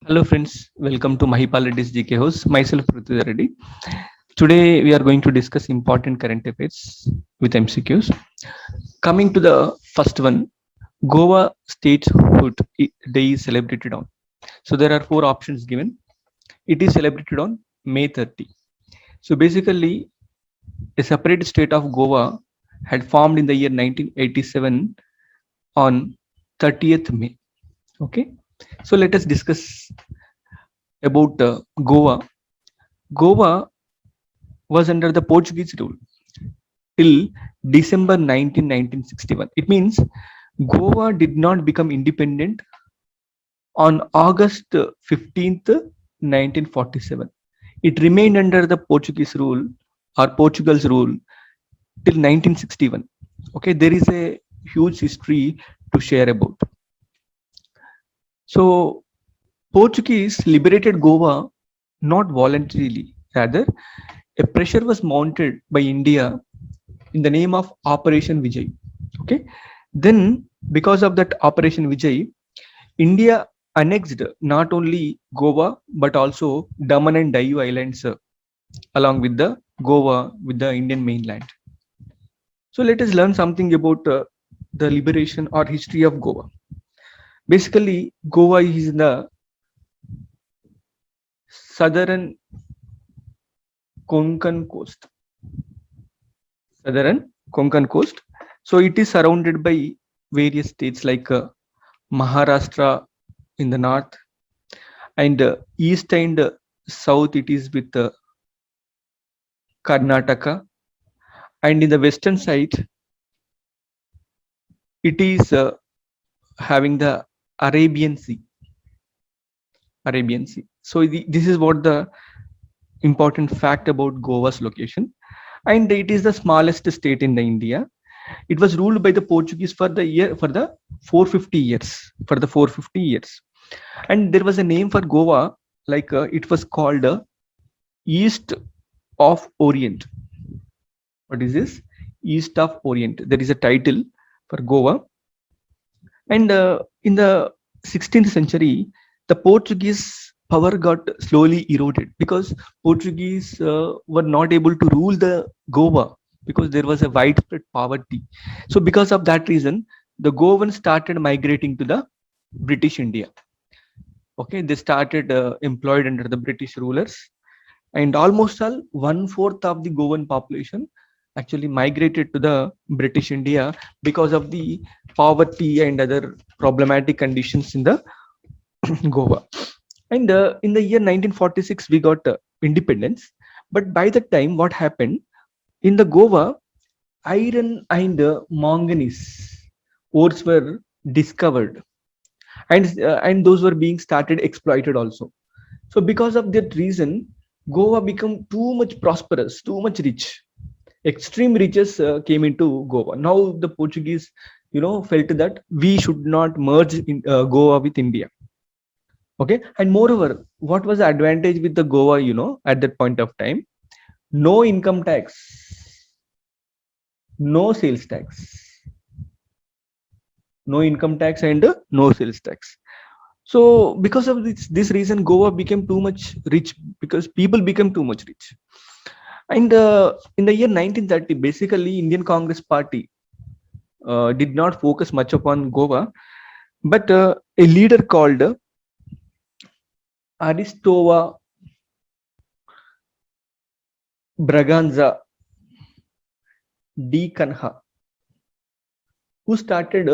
Hello friends, welcome to Mahipal Reddy's GK host. Myself Prithviraj Reddy. Today we are going to discuss important current affairs with MCQs. Coming to the first one, Goa Statehood Day is celebrated on. So there are four options given. It is celebrated on May 30. So basically, a separate state of Goa had formed in the year 1987 on 30th May. Okay. So let us discuss about Goa. Goa was under the Portuguese rule till December 1961. It means Goa did not become independent on August 15th, 1947. It remained under the Portuguese rule or Portugal's rule till 1961. Okay, there is a huge history to share about. So, Portuguese liberated Goa not voluntarily, rather, a pressure was mounted by India in the name of Operation Vijay. Okay, then because of that Operation Vijay, India annexed not only Goa but also Daman and Diu islands along with the Goa with the Indian mainland. So let us learn something about the liberation or history of Goa. Basically, Goa is in the southern Konkan coast. Southern Konkan coast. So it is surrounded by various states like Maharashtra in the north, and east and south it is with Karnataka, and in the western side it is having the Arabian Sea. Arabian Sea. So this is what the important fact about Goa's location, and it is the smallest state in the India. It was ruled by the Portuguese for the 450 years. For the 450 years, and there was a name for Goa, like it was called East of Orient. What is this? East of Orient. There is a title for Goa, and in the 16th century, the Portuguese power got slowly eroded because Portuguese were not able to rule the Goa because there was a widespread poverty. So because of that reason, the Goans started migrating to the British India. Okay, they started employed under the British rulers, and almost all one-fourth of the Goan population actually migrated to the British India because of the poverty and other problematic conditions in the Goa. And in the year 1946, we got independence. But by that time, what happened in the Goa, iron and manganese ores were discovered, and those were being started exploited also. So because of that reason, Goa became too much prosperous, too much rich. Extreme riches came into Goa. Now the Portuguese, felt that we should not merge in Goa with India. Okay, and moreover, what was the advantage with the Goa? At that point of time, no income tax, no sales tax, no income tax, and no sales tax. So because of this reason, Goa became too much rich because people became too much rich. And in the year 1930, basically Indian Congress Party did not focus much upon Goa, but a leader called Aristova Braganza D. Kanha, who started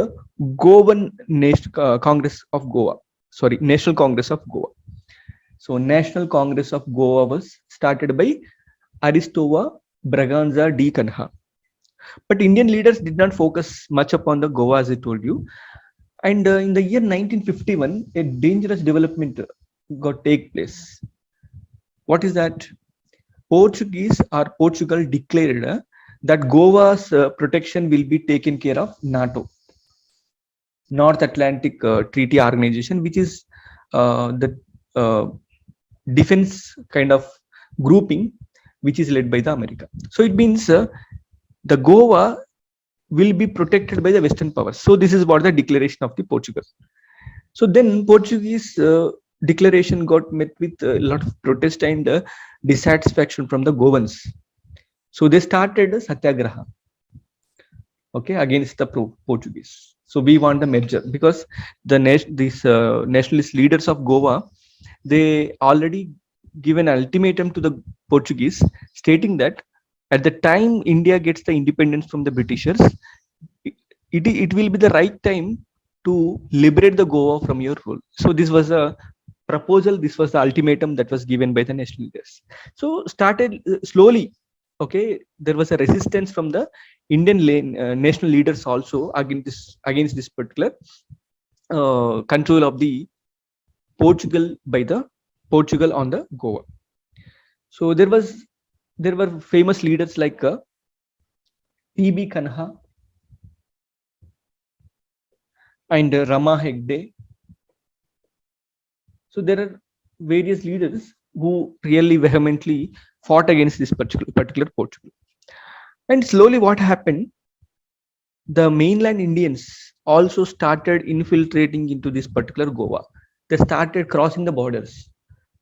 Goan Congress of Goa. Sorry, National Congress of Goa. So National Congress of Goa was started by Aristova Braganza D. Kanha. But Indian leaders did not focus much upon the Goa, as I told you. And in the year 1951, a dangerous development got take place. What is that? Portuguese or Portugal declared that Goa's protection will be taken care of NATO, North Atlantic Treaty Organization, which is the defense kind of grouping, which is led by the America. So it means the Goa will be protected by the Western powers. So this is what the declaration of the Portugal. So then Portuguese declaration got met with a lot of protest and dissatisfaction from the Govans. So they started a satyagraha, okay, against the Portuguese. So we want the merger because these nationalist leaders of Goa, they already give an ultimatum to the Portuguese, stating that at the time India gets the independence from the Britishers, it will be the right time to liberate the Goa from your rule. So this was a proposal, this was the ultimatum that was given by the national leaders. So started slowly, okay, there was a resistance from the national leaders also against this particular control of the Portugal on the Goa. So there were famous leaders like T.B. Kanha and Rama Hegde. So there are various leaders who really vehemently fought against this particular Portugal. And slowly, what happened? The mainland Indians also started infiltrating into this particular Goa. They started crossing the borders,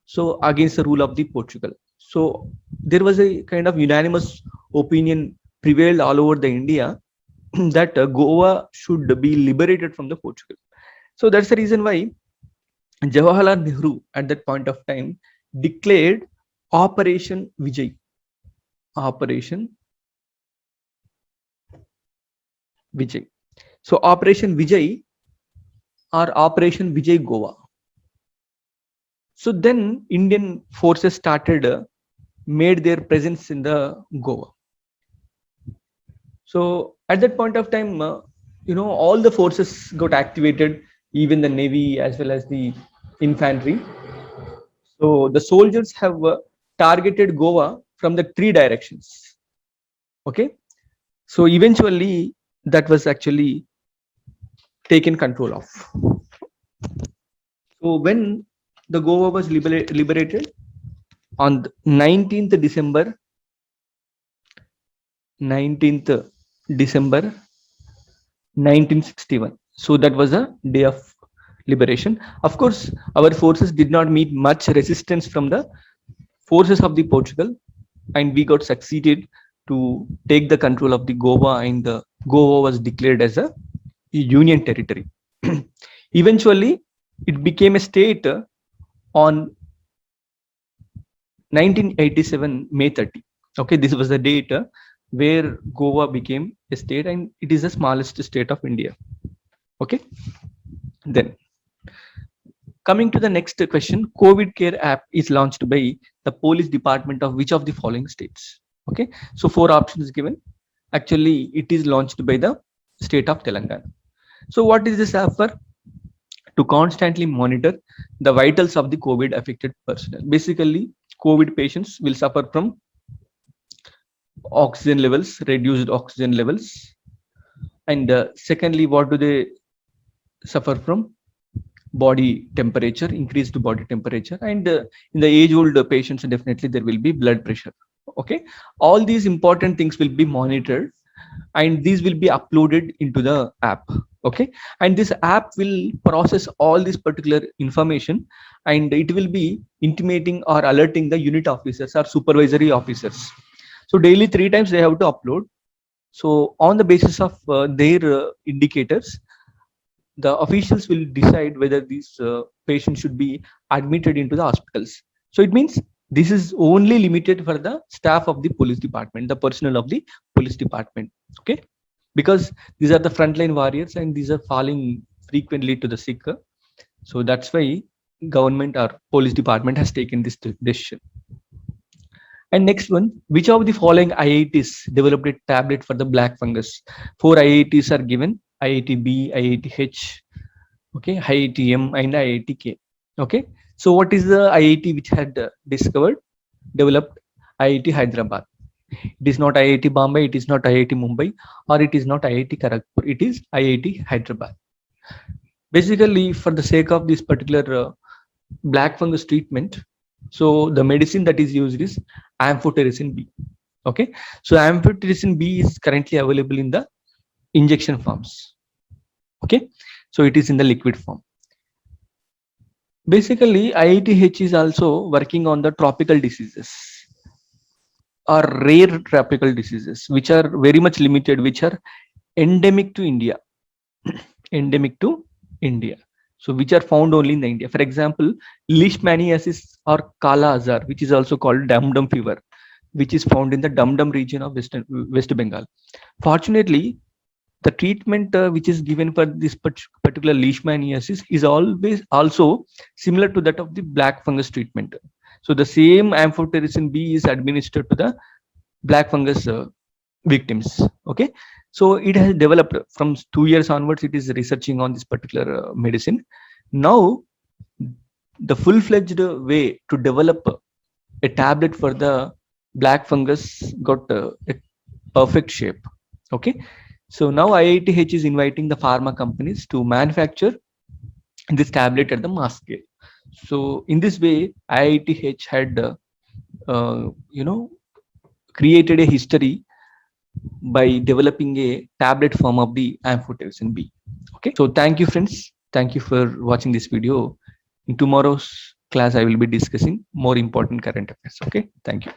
so against the rule of the Portugal. So there was a kind of unanimous opinion prevailed all over the India that Goa should be liberated from the Portugal. So that's the reason why Jawaharlal Nehru at that point of time declared Operation Vijay. Operation Vijay. So Operation Vijay or Operation Vijay Goa. So then Indian forces started made their presence in the Goa. So at that point of time, all the forces got activated, even the navy as well as the infantry. So the soldiers have targeted Goa from the three directions. Okay, so eventually that was actually taken control of. So when the Goa was liberated on 19th December 1961. So that was a day of liberation. Of course, our forces did not meet much resistance from the forces of the Portugal, and we got succeeded to take the control of the Goa, and the Goa was declared as a union territory. Eventually, it became a state on 1987 May 30. Okay, this was the date where Goa became a state, and it is the smallest state of India. Okay, then coming to the next question, COVID Care app is launched by the police department of which of the following states? Okay, so four options given. Actually, it is launched by the state of Telangana. So what is this app for? To constantly monitor the vitals of the COVID affected personnel. Basically, COVID patients will suffer from oxygen levels, reduced oxygen levels, and secondly, what do they suffer from? Body temperature, increased body temperature, and in the age old patients, definitely there will be blood pressure. Okay, all these important things will be monitored, and these will be uploaded into the app. Okay, and this app will process all this particular information, and it will be intimating or alerting the unit officers or supervisory officers. So daily 3 times they have to upload. So on the basis of their indicators, the officials will decide whether these patients should be admitted into the hospitals. So it means this is only limited for the staff of the police department, the personnel of the police department. Okay, because these are the frontline warriors and these are falling frequently to the sick. So that's why government or police department has taken this decision. And next one, which of the following IITs developed a tablet for the black fungus? 4 IITs are given: IIT B, IIT H, okay, IIT M, and IIT K. Okay, so what is the IIT which had developed? IIT Hyderabad. It is not IIT Bombay, it is not IIT Mumbai, or it is not IIT Kharagpur. It is IIT Hyderabad. Basically, for the sake of this particular black fungus treatment, so the medicine that is used is amphotericin B. Okay, so amphotericin B is currently available in the injection forms. Okay, so it is in the liquid form. Basically, IITH is also working on the tropical diseases or rare tropical diseases, which are very much limited, which are endemic to India, endemic to India. So which are found only in the India. For example, leishmaniasis or Kala Azar, which is also called Dum Dum fever, which is found in the Dum Dum region of West Bengal. Fortunately, the treatment which is given for this particular leishmaniasis is always also similar to that of the black fungus treatment. So the same amphotericin B is administered to the black fungus victims. Okay, so it has developed from 2 years onwards. It is researching on this particular medicine. Now the full-fledged way to develop a tablet for the black fungus got a perfect shape. Okay, so now IITH is inviting the pharma companies to manufacture this tablet at the mass scale. So in this way, IITH had you know created a history by developing a tablet form of the amphotericin B. Okay, so thank you, friends. Thank you for watching this video. In tomorrow's class, I will be discussing more important current affairs. Okay, thank you.